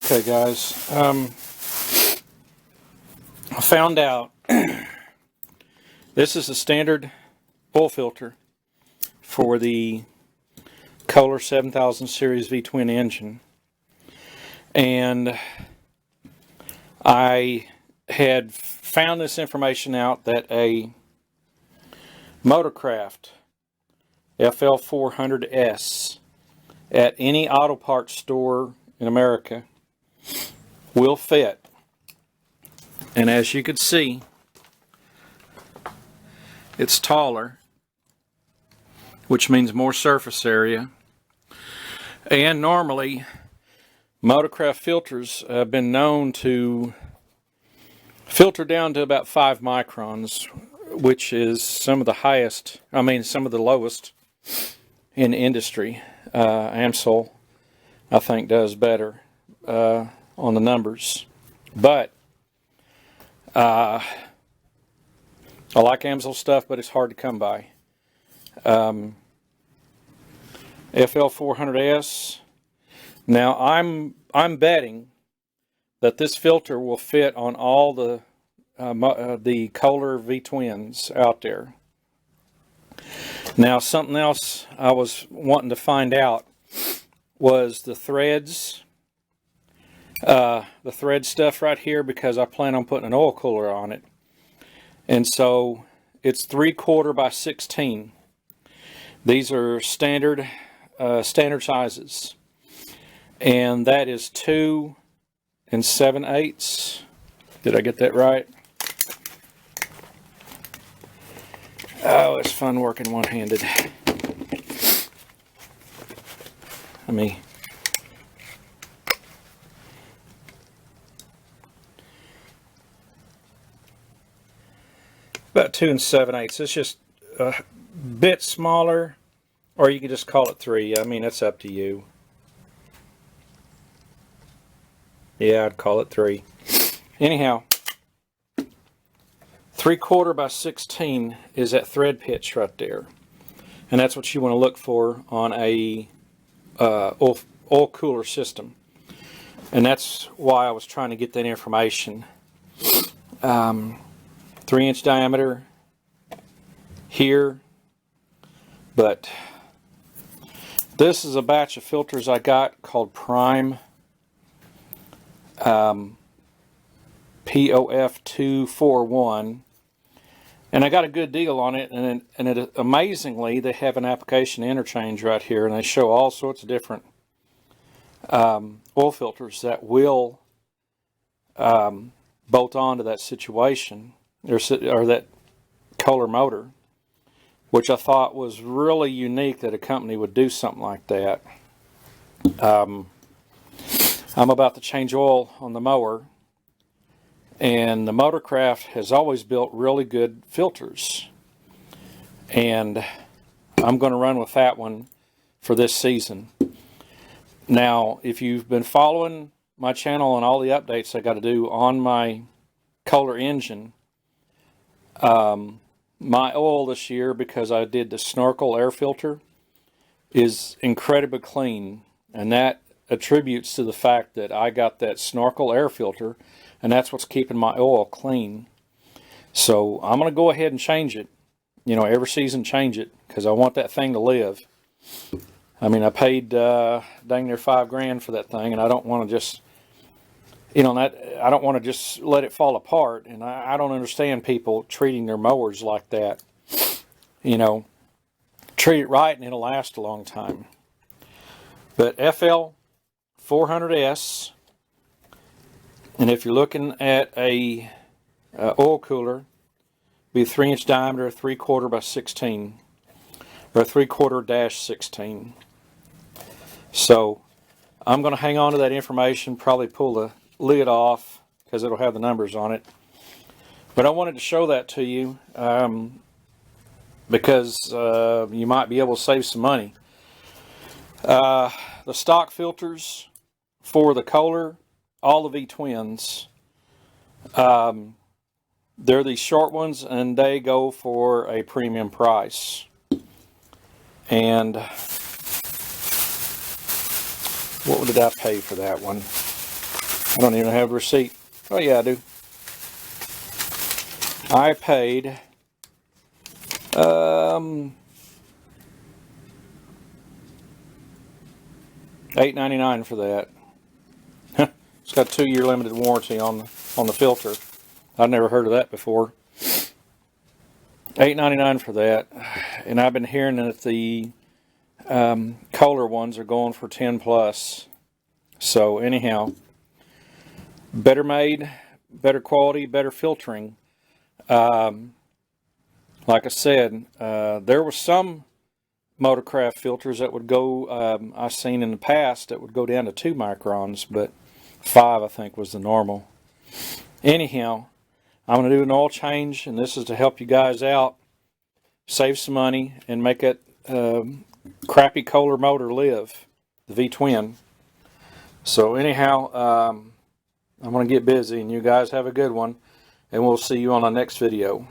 Okay guys, I found out this is a standard oil filter for the Kohler 7000 series V-twin engine, and I had found this information out that a Motorcraft FL400S at any auto parts store in America will fit. And as you can see, it's taller, which means more surface area. And normally Motorcraft filters have been known to filter down to about 5 microns, which is some of the highest, some of the lowest in the industry. Amsoil, I think, does better on the numbers, but I like Amsoil stuff, but it's hard to come by. FL400S. Now I'm betting that this filter will fit on all the Kohler V-twins out there. Now, something else I was wanting to find out was the threads. The thread stuff right here, because I plan on putting an oil cooler on it. And so it's 3/4 by 16. These are standard sizes. And that is 2 7/8. Did I get that right? Oh, it's fun working one-handed. About 2 7/8. It's just a bit smaller, or you can just call it 3. That's up to you. Yeah, I'd call it 3. Anyhow, 3/4 by 16 is that thread pitch right there, and that's what you want to look for on a oil cooler system. And that's why I was trying to get that information. 3-inch diameter here, but this is a batch of filters I got called Prime POF241, and I got a good deal on it, and amazingly they have an application interchange right here, and they show all sorts of different oil filters that will bolt on to that situation, or that Kohler motor, which I thought was really unique that a company would do something like that. I'm about to change oil on the mower, and the Motorcraft has always built really good filters, and I'm going to run with that one for this season. Now, if you've been following my channel and all the updates I got to do on my Kohler engine, my oil this year, because I did the snorkel air filter, is incredibly clean, and that attributes to the fact that I got that snorkel air filter, and that's what's keeping my oil clean. So I'm going to go ahead and change it, every season change it, because I want that thing to live. I paid dang near $5 for that thing, and I don't want to just I don't want to just let it fall apart, and I don't understand people treating their mowers like that. Treat it right and it'll last a long time. But FL400S, and if you're looking at a oil cooler, be a 3-inch diameter, 3/4 by 16, or 3/4-16. So I'm going to hang on to that information, probably pull the lid off because it'll have the numbers on it. But I wanted to show that to you because you might be able to save some money. The stock filters for the Kohler, all the V-twins, they're these short ones, and they go for a premium price. And what did I pay for that one? I don't even have a receipt. Oh yeah, I do. I paid $8.99 for that. It's got a 2-year limited warranty on the filter. I've never heard of that before. $8.99 for that, and I've been hearing that the Kohler ones are going for 10 plus. So anyhow, better made, better quality, better filtering. Like I said, there were some Motorcraft filters that would go, I've seen in the past, that would go down to 2 microns, but 5 I think was the normal. Anyhow, I'm going to do an oil change, and this is to help you guys out, save some money, and make that crappy Kohler motor live, the V-twin. So anyhow, I'm going to get busy, and you guys have a good one, and we'll see you on the next video.